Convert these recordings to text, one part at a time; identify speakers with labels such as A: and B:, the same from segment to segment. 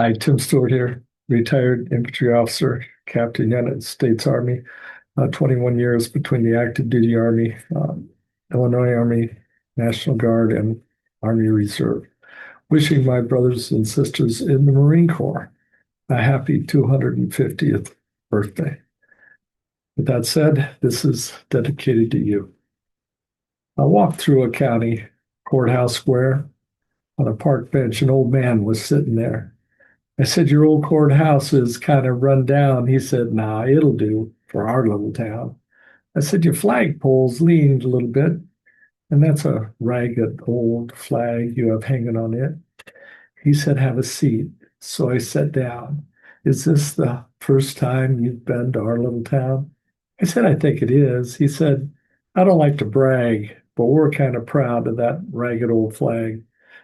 A: Hi, Tim Stewart here, retired infantry officer, Captain United States Army, 21 years between the active duty Army, Illinois Army, National Guard, and Army Reserve. Wishing my brothers and sisters in the Marine Corps a happy 250th birthday. With that said, this is dedicated to you. I walked through a county courthouse square. On a park bench, an old man was sitting there. I said, "Your old courthouse is kind of run down." He said, "Nah, it'll do for our little town." I said, "Your flagpole's leaned a little bit, and that's a ragged old flag you have hanging on it." He said, "Have a seat." So I sat down. "Is this the first time you've been to our little town?" I said, "I think it is." He said, "I don't like to brag, but we're kind of proud of that ragged old flag.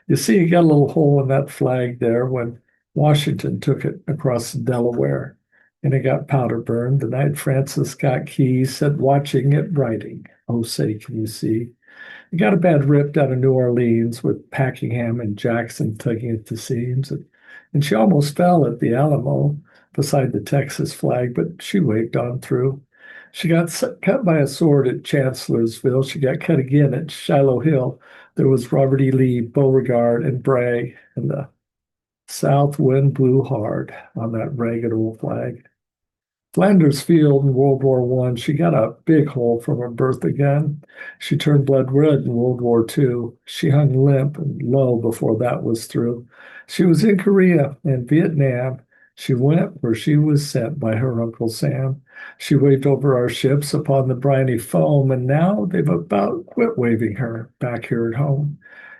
A: You see, you got a little hole in that flag there when Washington took it across Delaware, and it got powder burned the night Francis Scott Key said, 'Watching it writing, oh, say, can you see?' It got a bad rip down in New Orleans with Packingham and Jackson tugging at the seams. And she almost fell at the Alamo beside the Texas flag, but she waved on through. She got cut by a sword at Chancellorsville. She got cut again at Shiloh Hill. There was Robert E. Lee, Beauregard, and Bragg, and the South wind blew hard on that ragged old flag. Flanders Field in World War I, she got a big hole from her Bertha gun. She turned blood red in World War II. She hung limp and low before that was through. She was in Korea and Vietnam. She went where she was sent by her Uncle Sam. She waved over our ships upon the briny foam, and now they've about quit waving her back here at home.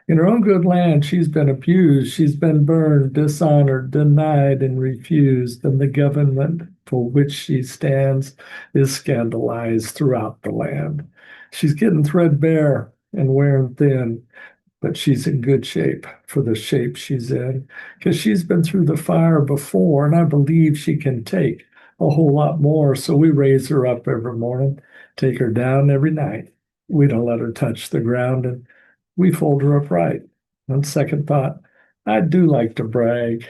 A: In her own good land, she's been abused, she's been burned, dishonored, denied, and refused, and the government for which she stands is scandalized throughout the land. She's getting threadbare and wearing thin, but she's in good shape for the shape she's in, because she's been through the fire before, and I believe she can take a whole lot more. So we raise her up every morning, take her down every night. We don't let her touch the ground, and we fold her up right. On second thought, I do like to brag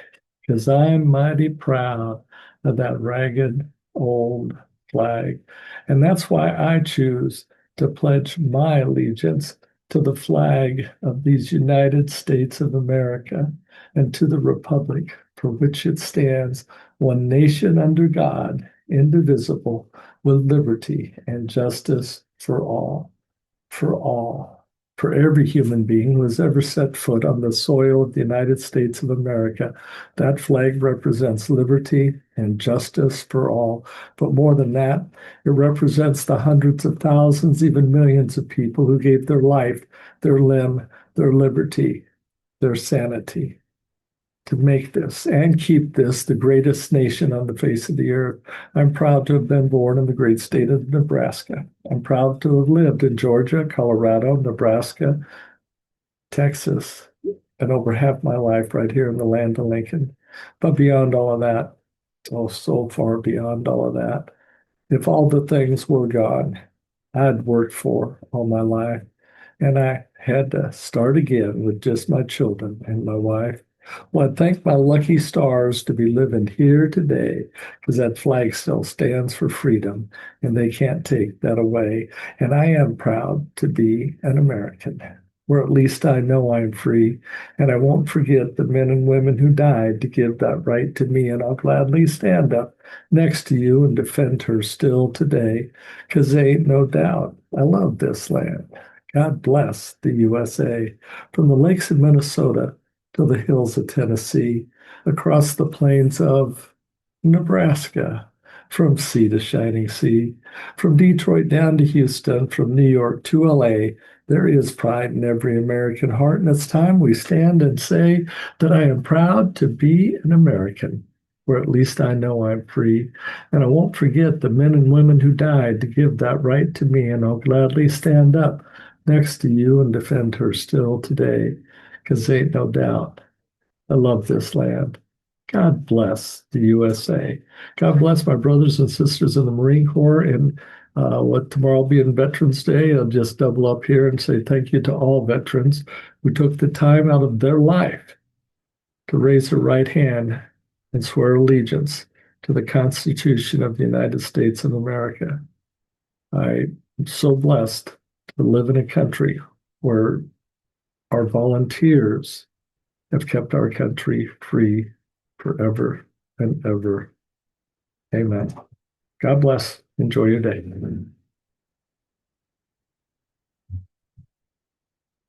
A: because I'm mighty proud of that ragged old flag. And that's why I choose to pledge my allegiance to the flag of these United States of America and to the republic for which it stands, one nation under God, indivisible, with liberty and justice for all, for all, for every human being who has ever set foot on the soil of the United States of America. That flag represents liberty and justice for all. But more than that, it represents the hundreds of thousands, even millions of people who gave their life, their limb, their liberty, their sanity to make this and keep this the greatest nation on the face of the earth. I'm proud to have been born in the great state of Nebraska. I'm proud to have lived in Georgia, Colorado, Nebraska, Texas, and over half my life right here in the land of Lincoln. But beyond all of that, oh, so far beyond all of that, if all the things were gone I'd worked for all my life, and I had to start again with just my children and my wife. Well, I thank my lucky stars to be living here today because that flag still stands for freedom and they can't take that away. And I am proud to be an American, or at least I know I'm free. And I won't forget the men and women who died to give that right to me. And I'll gladly stand up next to you and defend her still today because there ain't no doubt I love this land. God bless the USA. From the lakes of Minnesota to the hills of Tennessee, across the plains of Nebraska, from sea to shining sea, from Detroit down to Houston, from New York to LA, there is pride in every American heart. And it's time we stand and say that I am proud to be an American, or at least I know I'm free. And I won't forget the men and women who died to give that right to me. And I'll gladly stand up next to you and defend her still today, because ain't no doubt I love this land. God bless the USA. God bless my brothers and sisters in the Marine Corps. And what tomorrow being Veterans Day, I'll just double up here and say thank you to all veterans who took the time out of their life to raise their right hand and swear allegiance to the Constitution of the United States of America. I am so blessed to live in a country where our volunteers have kept our country free forever and ever. Amen. God bless. Enjoy your day.